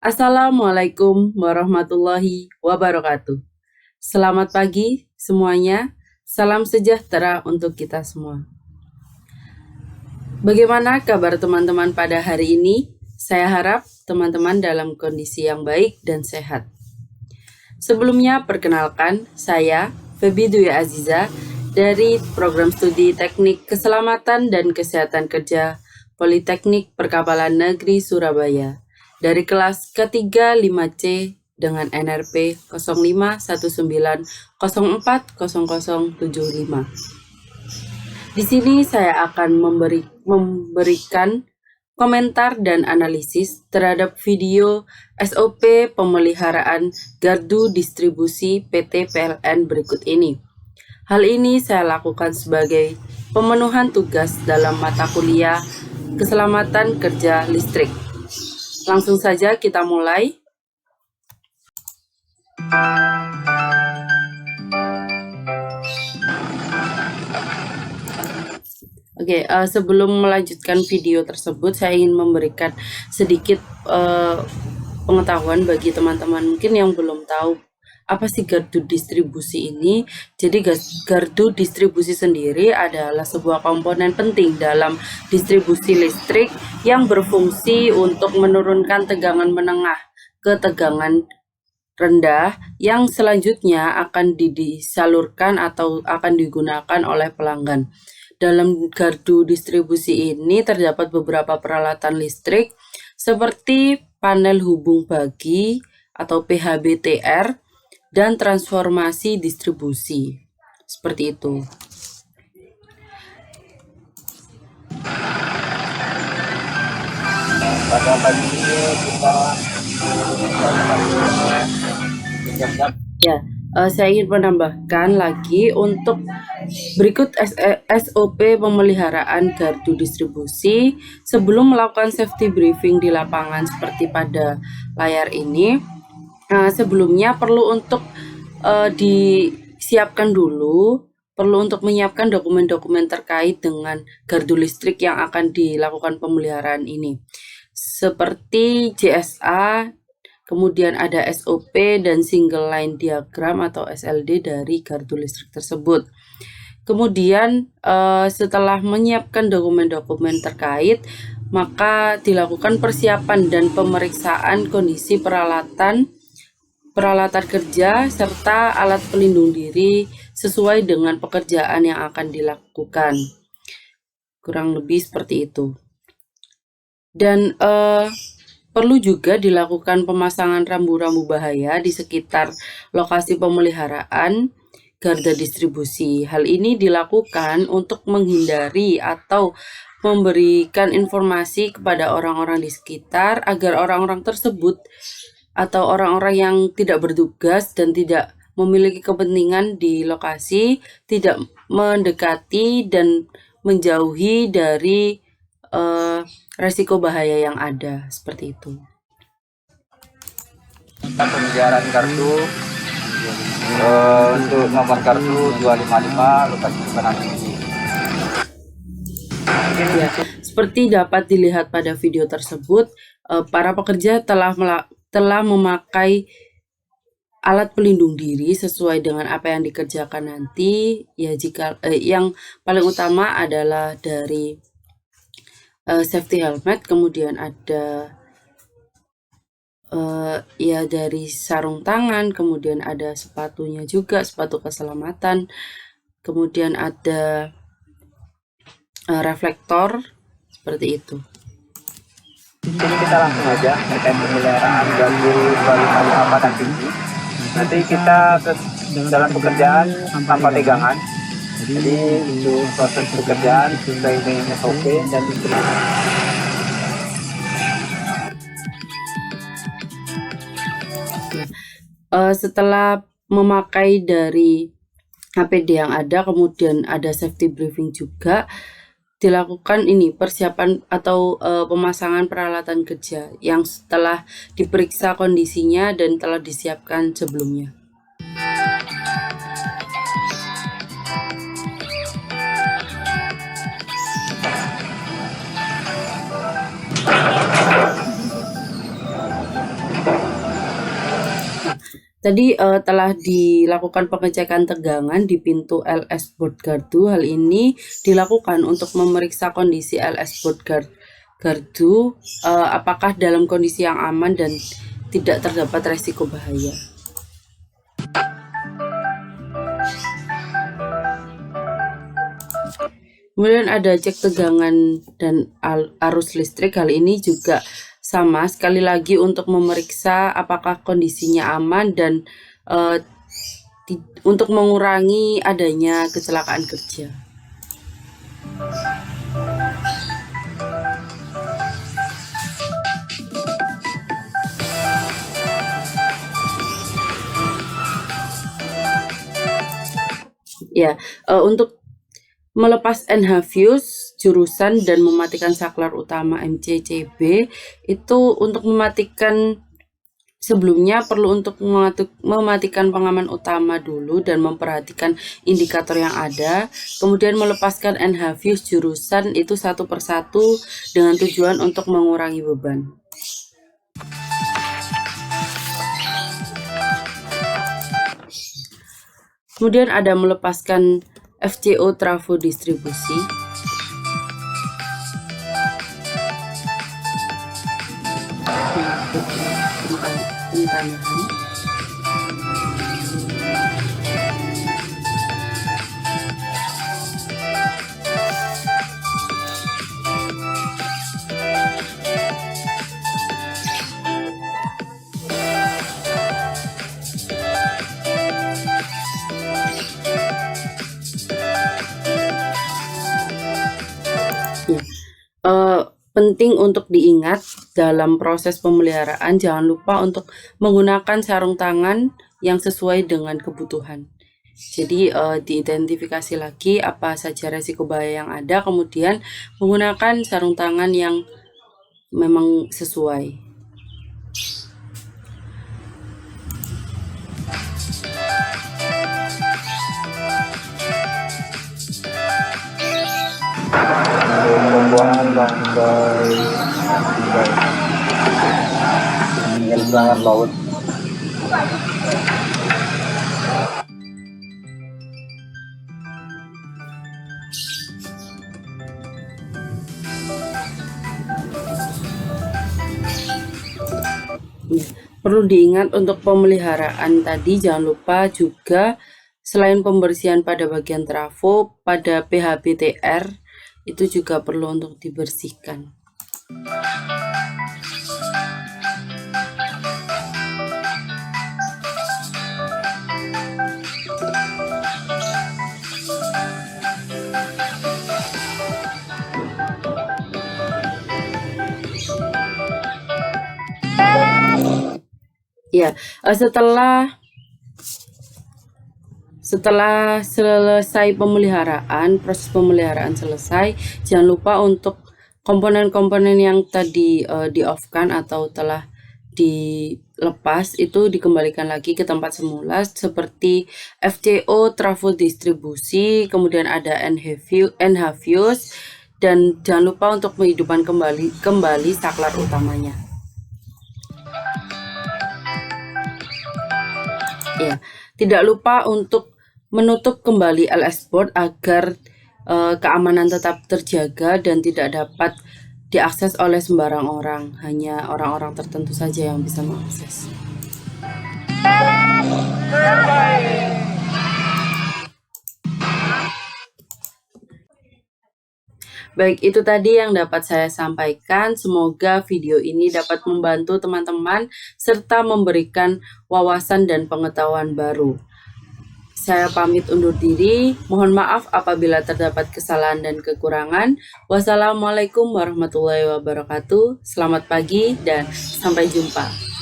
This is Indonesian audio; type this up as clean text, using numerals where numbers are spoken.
Assalamualaikum warahmatullahi wabarakatuh. Selamat pagi semuanya. Salam sejahtera untuk kita semua. Bagaimana kabar teman-teman pada hari ini? Saya harap teman-teman dalam kondisi yang baik dan sehat. Sebelumnya perkenalkan, saya Febi Dwi Aziza dari Program Studi Teknik Keselamatan dan Kesehatan Kerja Politeknik Perkapalan Negeri Surabaya dari kelas ketiga 5C dengan NRP 0519040075. Di sini saya akan memberikan komentar dan analisis terhadap video SOP pemeliharaan gardu distribusi PT PLN berikut ini. Hal ini saya lakukan sebagai pemenuhan tugas dalam mata kuliah Keselamatan Kerja Listrik. Langsung saja kita mulai. Oke, sebelum melanjutkan video tersebut, saya ingin memberikan sedikit pengetahuan bagi teman-teman mungkin yang belum tahu apa sih gardu distribusi ini. Jadi gardu distribusi sendiri adalah sebuah komponen penting dalam distribusi listrik yang berfungsi untuk menurunkan tegangan menengah ke tegangan rendah yang selanjutnya akan disalurkan atau akan digunakan oleh pelanggan. Dalam gardu distribusi ini terdapat beberapa peralatan listrik seperti panel hubung bagi atau PHBTR dan transformasi distribusi. Seperti itu. Pada pagi ini kita saya ingin menambahkan lagi untuk berikut SOP pemeliharaan gardu distribusi. Sebelum melakukan safety briefing di lapangan seperti pada layar ini, sebelumnya perlu untuk disiapkan dulu, perlu untuk menyiapkan dokumen-dokumen terkait dengan gardu listrik yang akan dilakukan pemeliharaan ini, seperti JSA, kemudian ada SOP dan single line diagram atau SLD dari gardu listrik tersebut. Kemudian setelah menyiapkan dokumen-dokumen terkait, maka dilakukan persiapan dan pemeriksaan kondisi peralatan kerja serta alat pelindung diri sesuai dengan pekerjaan yang akan dilakukan. Kurang lebih seperti itu. Dan perlu juga dilakukan pemasangan rambu-rambu bahaya di sekitar lokasi pemeliharaan garda distribusi. Hal ini dilakukan untuk menghindari atau memberikan informasi kepada orang-orang di sekitar agar orang-orang tersebut atau orang-orang yang tidak bertugas dan tidak memiliki kepentingan di lokasi tidak mendekati dan menjauhi dari resiko bahaya yang ada, seperti itu. Pemeliharaan kartu untuk nomor kartu 255 lokasi pesanan tinggi. Ya, seperti dapat dilihat pada video tersebut, para pekerja telah memakai alat pelindung diri sesuai dengan apa yang dikerjakan nanti. Ya, jika yang paling utama adalah dari safety helmet, kemudian ada dari sarung tangan, kemudian ada sepatunya juga, sepatu keselamatan, kemudian ada reflektor, seperti itu. Jadi kita langsung aja terkait pemeliharaan gardu 255 dan tinggi. Nanti kita dalam pekerjaan tanpa tegangan. Jadi untuk proses pekerjaan sesuai dengan SOP dan instruksi. Setelah memakai dari APD yang ada, kemudian ada safety briefing juga, dilakukan ini persiapan atau pemasangan peralatan kerja yang setelah diperiksa kondisinya dan telah disiapkan sebelumnya. Tadi telah dilakukan pengecekan tegangan di pintu LS board gardu. Hal ini dilakukan untuk memeriksa kondisi LS board gardu apakah dalam kondisi yang aman dan tidak terdapat resiko bahaya. Kemudian ada cek tegangan dan arus listrik. Hal ini juga sama, sekali lagi untuk memeriksa apakah kondisinya aman dan untuk mengurangi adanya kecelakaan kerja. Ya, untuk melepas NH fuse jurusan dan mematikan saklar utama MCCB itu untuk mematikan, sebelumnya perlu untuk mematikan pengaman utama dulu dan memperhatikan indikator yang ada, kemudian melepaskan NH fuse jurusan itu satu persatu dengan tujuan untuk mengurangi beban. Kemudian ada melepaskan FCO trafo distribusi. Pentanahan. Penting untuk diingat dalam proses pemeliharaan, jangan lupa untuk menggunakan sarung tangan yang sesuai dengan kebutuhan. Jadi diidentifikasi lagi apa saja resiko bahaya yang ada, kemudian menggunakan sarung tangan yang memang sesuai. Pembuangan bangkai penyelamatan laut. Perlu diingat untuk pemeliharaan tadi, jangan lupa juga selain pembersihan pada bagian trafo, pada PHBTR itu juga perlu untuk dibersihkan. Ya, setelah selesai pemeliharaan, proses pemeliharaan selesai, jangan lupa untuk komponen-komponen yang tadi di-off-kan atau telah dilepas itu dikembalikan lagi ke tempat semula, seperti FCO trafo distribusi, kemudian ada NH fuse, dan jangan lupa untuk menghidupkan kembali saklar utamanya. Ya, tidak lupa untuk menutup kembali LS board agar keamanan tetap terjaga dan tidak dapat diakses oleh sembarang orang. Hanya orang-orang tertentu saja yang bisa mengakses. Baik, itu tadi yang dapat saya sampaikan. Semoga video ini dapat membantu teman-teman serta memberikan wawasan dan pengetahuan baru. Saya pamit undur diri. Mohon maaf apabila terdapat kesalahan dan kekurangan. Wassalamualaikum warahmatullahi wabarakatuh. Selamat pagi dan sampai jumpa.